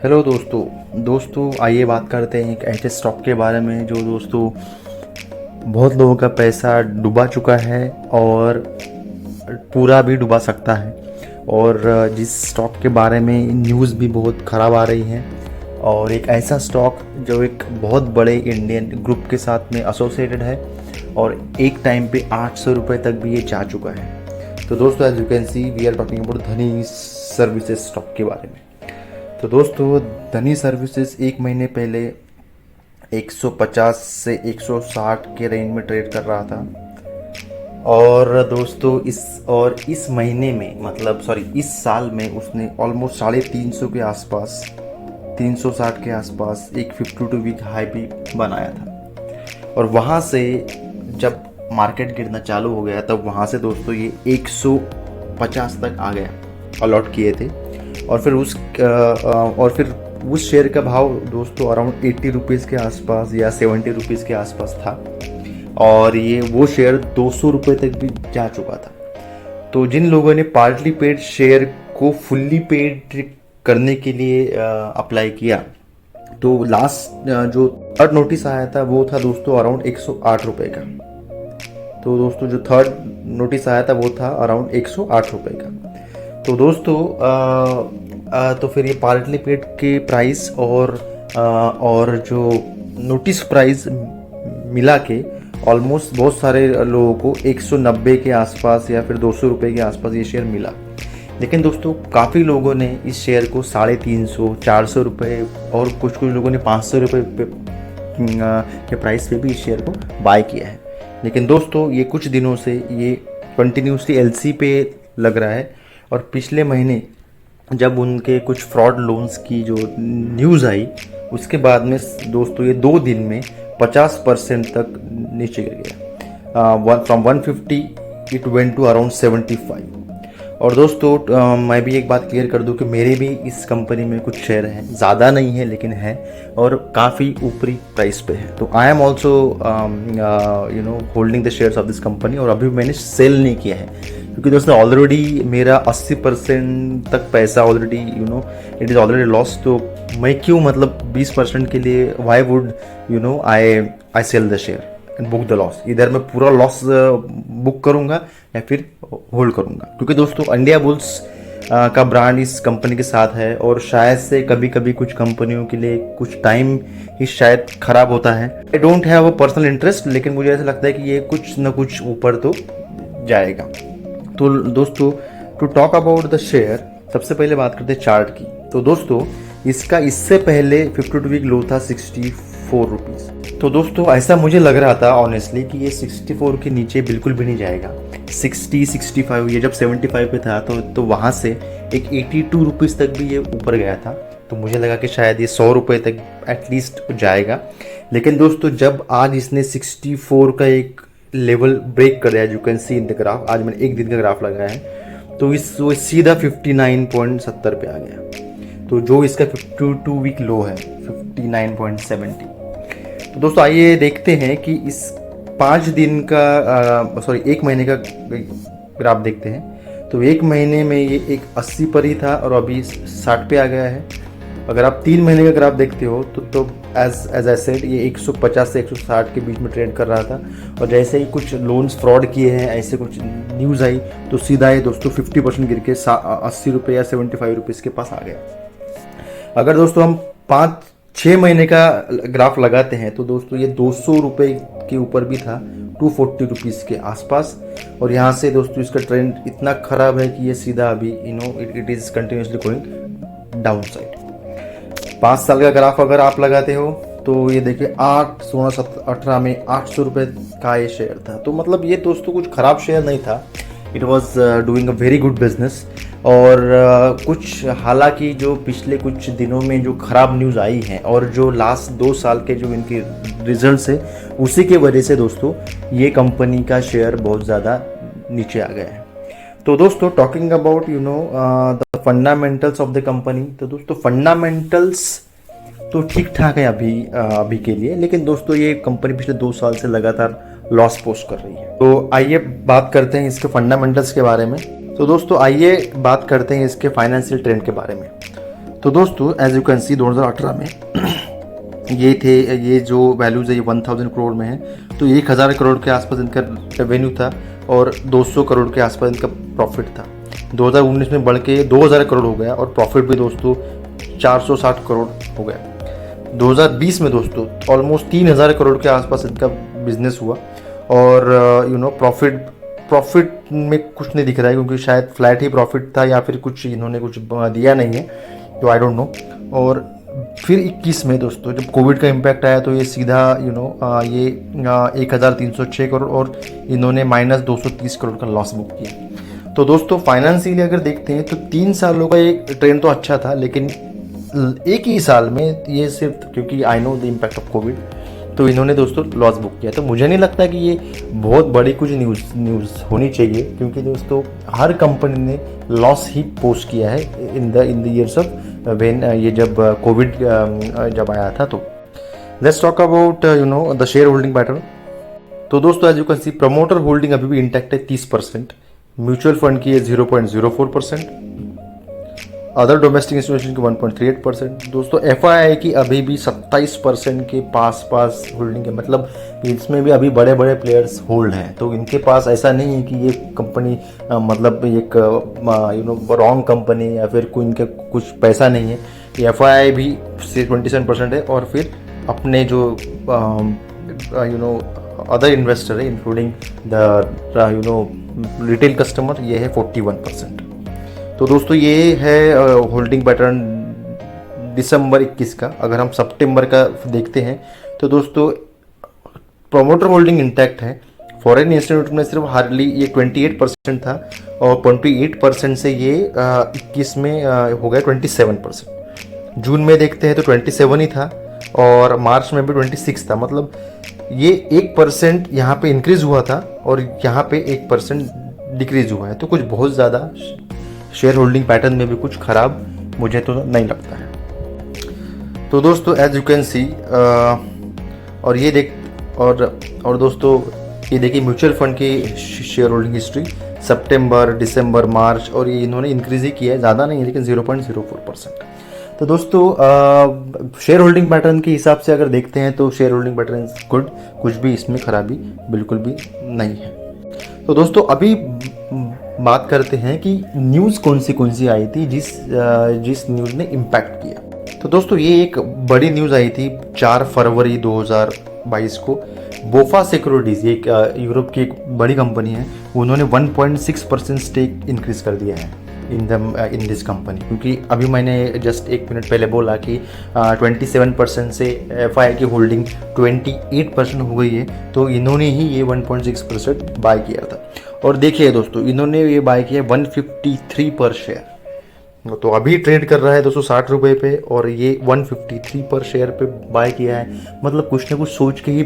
Hello दोस्तों आइए बात करते हैं एक ऐसे स्टॉक के बारे में जो दोस्तों बहुत लोगों का पैसा डुबा चुका है और पूरा भी डुबा सकता है। और जिस स्टॉक के बारे में न्यूज़ भी बहुत ख़राब आ रही है और एक ऐसा स्टॉक जो एक बहुत बड़े इंडियन ग्रुप के साथ में एसोसिएटेड है और एक टाइम पे 800 रुपये तक भी ये जा चुका है। तो दोस्तों as you can see we are talking about Dhani services stock के बारे में। तो दोस्तों धनी सर्विसेज एक महीने पहले 150 से 160 के रेंज में ट्रेड कर रहा था और दोस्तों इस महीने में इस साल में उसने ऑलमोस्ट 350 के आसपास 360 के आसपास एक 52 वीक हाई भी बनाया था। और वहाँ से जब मार्केट गिरना चालू हो गया तब वहाँ से दोस्तों ये 150 तक आ गया, अलॉट किए थे। और फिर उस शेयर का भाव दोस्तों अराउंड 80 रुपीज़ के आसपास या 70 रुपीज़ के आसपास था और ये वो शेयर 200 रुपये तक भी जा चुका था। तो जिन लोगों ने पार्टली पेड शेयर को फुल्ली पेड करने के लिए अप्लाई किया तो लास्ट जो थर्ड नोटिस आया था वो था दोस्तों अराउंड 108 रुपये का। तो दोस्तों जो थर्ड नोटिस आया था वो था अराउंड 108 रुपये का। तो दोस्तों तो फिर ये पार्टली पेड के प्राइस और जो नोटिस प्राइस मिला के ऑलमोस्ट बहुत सारे लोगों को 190 के आसपास या फिर 200 रुपये के आसपास ये शेयर मिला। लेकिन दोस्तों काफ़ी लोगों ने इस शेयर को 350 400 रुपये और कुछ लोगों ने 500 रुपये के प्राइस पे भी इस शेयर को बाय किया है। लेकिन दोस्तों ये कुछ दिनों से ये कंटिन्यूसली एलसी पे लग रहा है और पिछले महीने जब उनके कुछ फ्रॉड लोन्स की जो न्यूज़ आई उसके बाद में दोस्तों ये 2 दिन में 50% तक नीचे गिर गया। From 150 it went to around 75। और दोस्तों मैं भी एक बात क्लियर कर दूं कि मेरे भी इस कंपनी में कुछ शेयर हैं, ज़्यादा नहीं है लेकिन है और काफ़ी ऊपरी प्राइस पे है। तो I am also holding the shares of this company और अभी मैंने सेल नहीं किया है क्योंकि दोस्तों ऑलरेडी मेरा 80% तक पैसा already it is already loss. तो मैं क्यों 20% के लिए why would I sell the share and book the loss. इधर मैं पूरा लॉस बुक करूंगा या फिर होल्ड करूंगा क्योंकि दोस्तों इंडिया बुल्स का ब्रांड इस कंपनी के साथ है और शायद से कभी कभी कुछ कंपनियों के लिए कुछ टाइम ही शायद खराब होता है। I don't have a personal interest लेकिन मुझे ऐसा लगता है कि ये कुछ ना कुछ ऊपर तो जाएगा। तो दोस्तों to talk about the share सबसे पहले बात करते हैं चार्ट की। तो दोस्तों इसका इससे पहले 52 वीक लो था 64 रुपीज़। तो दोस्तों ऐसा मुझे लग रहा था ऑनेस्टली कि ये 64 के नीचे बिल्कुल भी नहीं जाएगा। 60 65 ये जब 75 पे था तो वहाँ से एक 82 रुपीज़ तक भी ये ऊपर गया था। तो मुझे लगा कि शायद ये 100 रुपये तक एटलीस्ट जाएगा। लेकिन दोस्तों जब आज इसने 64 का एक लेवल ब्रेक कर दिया, you can see in the graph, आज मैंने एक दिन का ग्राफ लगाया है तो वो सीधा 59.70 पे आ गया। तो जो इसका 52 वीक लो है 59.70। तो दोस्तों आइए देखते हैं कि इस 5 दिन का एक महीने का ग्राफ देखते हैं। तो एक महीने में ये एक 80 पर ही था और अभी 60 पे आ गया है। अगर आप 3 महीने का ग्राफ देखते हो तो एज आई सेड ये 150 से 160 के बीच में ट्रेड कर रहा था और जैसे ही कुछ लोन्स फ्रॉड किए हैं ऐसे कुछ न्यूज़ आई तो सीधा ये दोस्तों 50% गिर के 80 रुपये या 75 रुपीज़ के पास आ गया। अगर दोस्तों हम 5-6 महीने का ग्राफ लगाते हैं तो दोस्तों ये 200 रुपये के ऊपर भी था 240 रुपीज़ के आसपास। और यहाँ से दोस्तों इसका ट्रेंड इतना ख़राब है कि ये सीधा अभी it is continuously going down side. 5 साल का ग्राफ अगर आप लगाते हो तो ये देखिए 16-18 में 800 रुपये का ये शेयर था। तो ये दोस्तों कुछ ख़राब शेयर नहीं था, it was doing a very good business. और कुछ हालांकि जो पिछले कुछ दिनों में जो ख़राब न्यूज़ आई है और जो लास्ट 2 साल के जो इनके रिजल्ट्स है उसी के वजह से दोस्तों ये कंपनी का शेयर बहुत ज़्यादा नीचे आ गया है। तो दोस्तों talking about the fundamentals of the company. तो दोस्तों फंडामेंटल्स तो ठीक ठाक है अभी के लिए, लेकिन दोस्तों ये कंपनी पिछले 2 साल से लगातार लॉस पोस्ट कर रही है। तो आइए बात करते हैं इसके फंडामेंटल्स के बारे में। तो दोस्तों आइए बात करते हैं इसके फाइनेंशियल ट्रेंड के बारे में। तो दोस्तों एज यू कैन सी 2018 में ये जो वैल्यूज है ये 1000 करोड़ में है, तो 1000 करोड़ के आसपास इनका रेवेन्यू था और 200 करोड़ के आसपास इनका प्रॉफिट था। 2019 में बढ़ के 2000 करोड़ हो गया और प्रॉफिट भी दोस्तों 460 करोड़ हो गया। 2020 में दोस्तों ऑलमोस्ट 3000 करोड़ के आसपास इनका बिजनेस हुआ और प्रॉफिट में कुछ नहीं दिख रहा है, क्योंकि शायद फ्लैट ही प्रॉफिट था या फिर कुछ इन्होंने कुछ दिया नहीं है, तो आई डोंट नो। और फिर 21 में दोस्तों जब कोविड का इम्पैक्ट आया तो ये सीधा ये 1306 करोड़ और इन्होंने -230 करोड़ का लॉस बुक किया। तो दोस्तों फाइनेंशियली अगर देखते हैं तो 3 सालों का एक ट्रेंड तो अच्छा था, लेकिन एक ही साल में ये सिर्फ क्योंकि I know the impact of Covid, तो इन्होंने दोस्तों लॉस बुक किया। तो मुझे नहीं लगता कि ये बहुत बड़ी कुछ न्यूज़ होनी चाहिए, क्योंकि दोस्तों हर कंपनी ने लॉस ही पोस्ट किया है in the years of when ये जब कोविड जब आया था। तो let's talk about the share holding pattern. तो दोस्तों एज यू कैन सी प्रमोटर होल्डिंग अभी भी इंटैक्ट है 30%, म्यूचुअल फंड की है 0.04%, अदर डोमेस्टिक इंस्टीट्यूशन की 1.38%। दोस्तों एफआईआई की अभी भी 27% के पास होल्डिंग है, मतलब इसमें भी अभी बड़े बड़े प्लेयर्स होल्ड हैं। तो इनके पास ऐसा नहीं है कि ये कंपनी मतलब एक रॉन्ग कंपनी या फिर कोई इनके कुछ पैसा नहीं है। ये एफआईआई भी 27% है और फिर अपने जो अदर इन्वेस्टर है इंक्लूडिंग द रिटेल कस्टमर, ये है 41%। तो दोस्तों ये है होल्डिंग पैटर्न दिसंबर 21 का। अगर हम सितंबर का देखते हैं तो दोस्तों प्रोमोटर होल्डिंग इंटैक्ट है। फॉरेन इंस्टीट्यूट में सिर्फ हार्डली ये 28% था और 28% से ये 21 में हो गया 27%। जून में देखते हैं तो 27 ही था और मार्च में भी 26 था, मतलब ये 1% यहाँ पे इंक्रीज हुआ था और यहाँ पे 1% डिक्रीज हुआ है। तो कुछ बहुत ज़्यादा शेयर होल्डिंग पैटर्न में भी कुछ खराब मुझे तो नहीं लगता है। तो दोस्तों एज यू कैन सी और ये देख और दोस्तों ये देखिए म्यूचुअल फंड की शेयर होल्डिंग हिस्ट्री सितंबर, दिसंबर, मार्च, और ये इन्होंने इंक्रीज ही किया है, ज़्यादा नहीं है लेकिन 0.04%। तो दोस्तों शेयर होल्डिंग पैटर्न के हिसाब से अगर देखते हैं तो शेयर होल्डिंग पैटर्न गुड, कुछ भी इसमें खराबी बिल्कुल भी नहीं है। तो दोस्तों अभी बात करते हैं कि न्यूज़ कौन सी आई थी जिस न्यूज़ ने इम्पैक्ट किया। तो दोस्तों ये एक बड़ी न्यूज़ आई थी 4 फरवरी 2022 को। बोफा सिक्योरिटीज़, ये एक यूरोप की एक बड़ी कंपनी है, उन्होंने 1.6% स्टेक इंक्रीज कर दिया है इन दिस कंपनी। क्योंकि अभी मैंने जस्ट 1 मिनट पहले बोला कि 27% से एफआईआई की होल्डिंग 28% हो गई है, तो इन्होंने ही ये 1.6% बाय किया था। और देखिए दोस्तों इन्होंने ये बाय किया 153 पर शेयर, तो अभी ट्रेड कर रहा है 260 रुपये पे और ये 153 पर शेयर पे बाय किया है, मतलब कुछ ना कुछ सोच के ही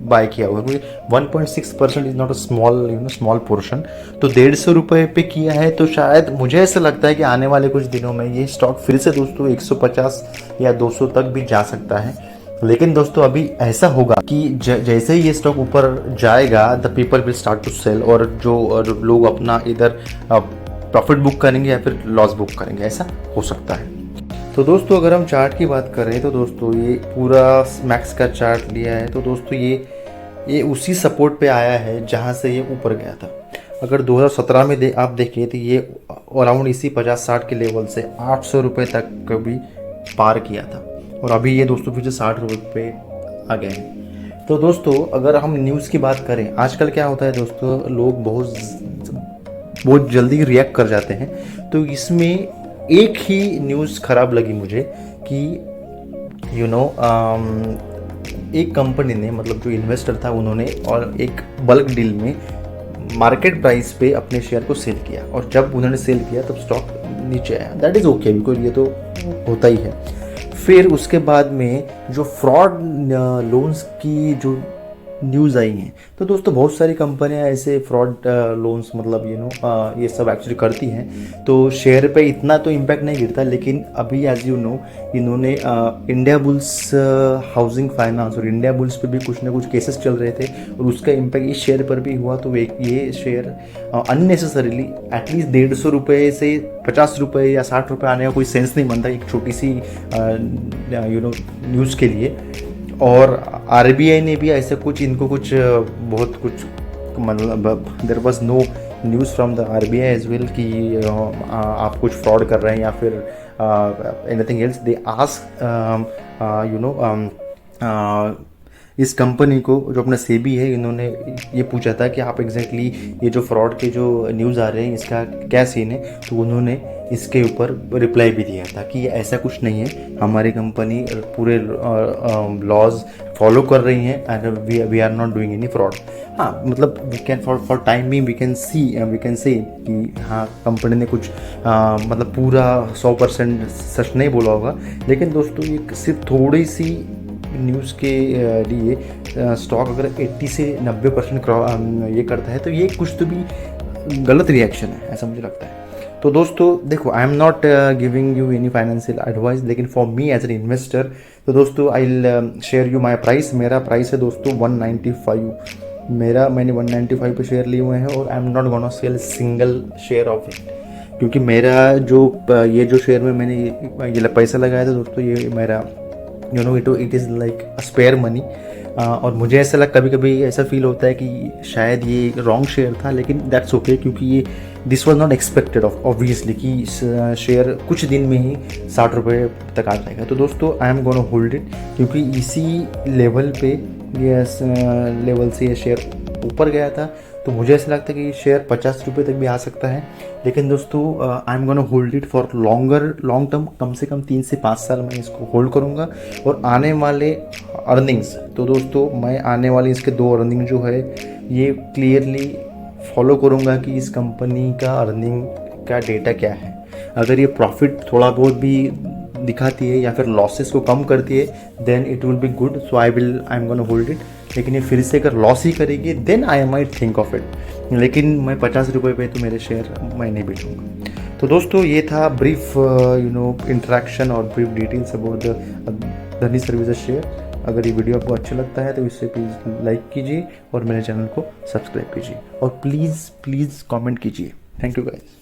बाय किया हुआ है, क्योंकि 1.6% is not a small portion. तो 150 रुपये पे किया है, तो शायद मुझे ऐसा लगता है कि आने वाले कुछ दिनों में ये स्टॉक फिर से दोस्तों 150 या 200 तक भी जा सकता है। लेकिन दोस्तों अभी ऐसा होगा कि जैसे ही ये स्टॉक ऊपर जाएगा the people will start to sell, और जो लोग अपना इधर प्रॉफिट बुक करेंगे या फिर लॉस बुक करेंगे, ऐसा हो सकता है। तो दोस्तों अगर हम चार्ट की बात करें तो दोस्तों ये पूरा मैक्स का चार्ट लिया है, तो दोस्तों ये उसी सपोर्ट पे आया है जहाँ से ये ऊपर गया था। अगर 2017 में आप देखें तो ये अराउंड इसी 50-60 के लेवल से 800 रुपये तक कभी पार किया था, और अभी ये दोस्तों फिर से 60 रुपये पे आ गए हैं। तो दोस्तों अगर हम न्यूज़ की बात करें, आजकल क्या होता है दोस्तों, लोग बहुत जल्दी रिएक्ट कर जाते हैं। तो इसमें एक ही न्यूज़ ख़राब लगी मुझे कि एक कंपनी ने, मतलब जो इन्वेस्टर था उन्होंने, और एक बल्क डील में मार्केट प्राइस पे अपने शेयर को सेल किया, और जब उन्होंने सेल किया तब स्टॉक नीचे आया। दैट इज़ ओके, बिकॉज ये तो होता ही है। फिर उसके बाद में जो फ्रॉड लोन्स की जो न्यूज़ आई हैं। तो दोस्तों बहुत सारी कंपनियां ऐसे फ्रॉड लोन्स मतलब ये सब एक्चुअली करती हैं। तो शेयर पे इतना तो इम्पैक्ट नहीं गिरता, लेकिन अभी एज यू नो इन्होंने इंडिया बुल्स हाउसिंग फाइनेंस और इंडिया बुल्स पे भी कुछ ना कुछ केसेस चल रहे थे और उसका इम्पैक्ट इस शेयर पर भी हुआ। तो एक ये शेयर अननेसेसरीली एटलीस्ट 150 रुपये से 50 रुपये या 60 रुपये आने का कोई सेंस नहीं बनता एक छोटी सी न्यूज़ के लिए। और आरबीआई ने भी ऐसा कुछ इनको कुछ बहुत कुछ मतलब there was no news from the RBI as well कि आप कुछ फ्रॉड कर रहे हैं या फिर एनीथिंग एल्स। दे आस्क इस कंपनी को जो अपना सेबी है, इन्होंने ये पूछा था कि आप एग्जैक्टली ये जो फ्रॉड के जो न्यूज़ आ रहे हैं इसका क्या सीन है। तो उन्होंने इसके ऊपर रिप्लाई भी दिया था कि ऐसा कुछ नहीं है, हमारी कंपनी पूरे लॉज फॉलो कर रही हैं and we are not doing any fraud. हाँ मतलब we can for time being we can say कि हाँ कंपनी ने कुछ मतलब पूरा 100% सच नहीं बोला होगा। लेकिन दोस्तों ये सिर्फ थोड़ी सी न्यूज़ के लिए स्टॉक अगर 80 से 90% ये करता है तो ये कुछ तो भी गलत रिएक्शन है, ऐसा मुझे लगता है। तो दोस्तों देखो, I am not giving you any financial advice, लेकिन for me as an investor तो दोस्तों I will share you my price. मेरा प्राइस है दोस्तों 195। मैंने 195 पे शेयर लिए हुए हैं और I am not gonna sell single share of it, क्योंकि मेरा ये जो शेयर में मैंने ये पैसा लगाया था दोस्तों, ये मेरा it is like spare money. और मुझे ऐसा लगा कभी कभी ऐसा फील होता है कि शायद ये रॉन्ग शेयर था, लेकिन दैट्स ओके क्योंकि ये this was not expected obviously कि शेयर कुछ दिन में ही 60 रुपये तक आ जाएगा। तो दोस्तों I am gonna hold it, क्योंकि इसी लेवल पे ये लेवल से ये शेयर ऊपर गया था। तो मुझे ऐसा लगता है कि शेयर 50 रुपये तक भी आ सकता है। लेकिन दोस्तों I am gonna hold it for long term, कम से कम 3 से 5 साल मैं इसको होल्ड करूँगा। और आने वाले अर्निंग्स, तो दोस्तों मैं आने वाली इसके 2 अर्निंग जो है ये क्लियरली फॉलो करूँगा कि इस कंपनी का अर्निंग का डेटा क्या है। अगर ये प्रॉफिट थोड़ा बहुत भी दिखाती है या फिर लॉसेस को कम करती है then it will be good, so I am gonna hold it. लेकिन ये फिर से अगर लॉस ही करेगी then I might think of it. लेकिन मैं 50 रुपये पे तो मेरे शेयर मैं नहीं बेचूंगा। तो दोस्तों ये था ब्रीफ इंटरेक्शन और ब्रीफ डिटेल्स अबाउट द धनी सर्विसेज शेयर। अगर ये वीडियो आपको अच्छा लगता है तो इसे प्लीज़ लाइक कीजिए और मेरे चैनल को सब्सक्राइब कीजिए और प्लीज़ कमेंट कीजिए। Thank you guys.